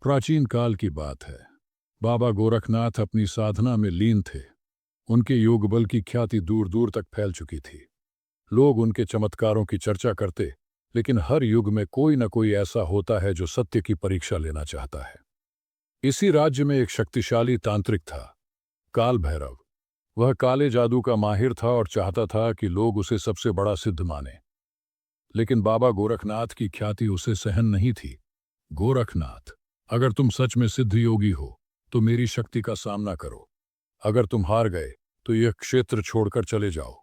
प्राचीन काल की बात है। बाबा गोरखनाथ अपनी साधना में लीन थे। उनके योग बल की ख्याति दूर दूर तक फैल चुकी थी। लोग उनके चमत्कारों की चर्चा करते, लेकिन हर युग में कोई न कोई ऐसा होता है जो सत्य की परीक्षा लेना चाहता है। इसी राज्य में एक शक्तिशाली तांत्रिक था, काल भैरव। वह काले जादू का माहिर था और चाहता था कि लोग उसे सबसे बड़ा सिद्ध माने। लेकिन बाबा गोरखनाथ की ख्याति उसे सहन नहीं थी। गोरखनाथ, अगर तुम सच में सिद्ध योगी हो तो मेरी शक्ति का सामना करो। अगर तुम हार गए तो यह क्षेत्र छोड़कर चले जाओ।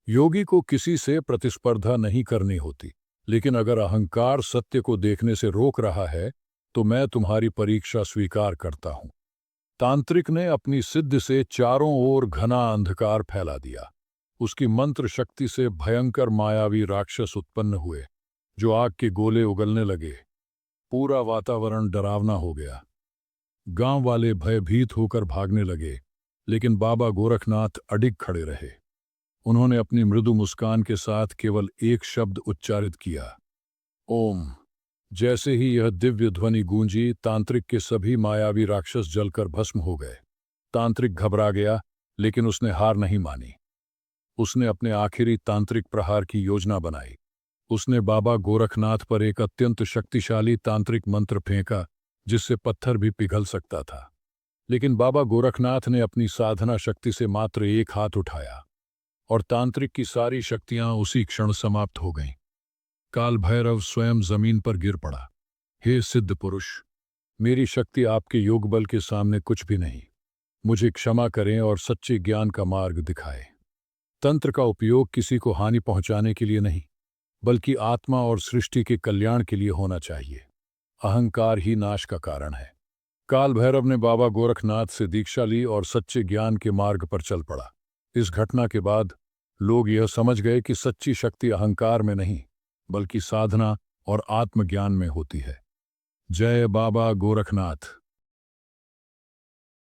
योगी को किसी से प्रतिस्पर्धा नहीं करनी होती, लेकिन अगर अहंकार सत्य को देखने से रोक रहा है तो मैं तुम्हारी परीक्षा स्वीकार करता हूं। तांत्रिक ने अपनी सिद्ध से चारों ओर घना अंधकार फैला दिया। उसकी मंत्र शक्ति से भयंकर मायावी राक्षस उत्पन्न हुए, जो आग के गोले उगलने लगे। पूरा वातावरण डरावना हो गया। गांव वाले भयभीत होकर भागने लगे, लेकिन बाबा गोरखनाथ अडिग खड़े रहे। उन्होंने अपनी मृदु मुस्कान के साथ केवल एक शब्द उच्चारित किया, ओम। जैसे ही यह दिव्य ध्वनि गूंजी, तांत्रिक के सभी मायावी राक्षस जलकर भस्म हो गए। तांत्रिक घबरा गया, लेकिन उसने हार नहीं मानी। उसने अपने आखिरी तांत्रिक प्रहार की योजना बनाई। उसने बाबा गोरखनाथ पर एक अत्यंत शक्तिशाली तांत्रिक मंत्र फेंका, जिससे पत्थर भी पिघल सकता था। लेकिन बाबा गोरखनाथ ने अपनी साधना शक्ति से मात्र एक हाथ उठाया और तांत्रिक की सारी शक्तियां उसी क्षण समाप्त हो गईं। काल भैरव स्वयं जमीन पर गिर पड़ा। हे सिद्ध पुरुष, मेरी शक्ति आपके योग बल के सामने कुछ भी नहीं। मुझे क्षमा करें और सच्चे ज्ञान का मार्ग दिखाएं। तंत्र का उपयोग किसी को हानि पहुंचाने के लिए नहीं, बल्कि आत्मा और सृष्टि के कल्याण के लिए होना चाहिए। अहंकार ही नाश का कारण है। काल भैरव ने बाबा गोरखनाथ से दीक्षा ली और सच्चे ज्ञान के मार्ग पर चल पड़ा। इस घटना के बाद लोग यह समझ गए कि सच्ची शक्ति अहंकार में नहीं, बल्कि साधना और आत्मज्ञान में होती है। जय बाबा गोरखनाथ।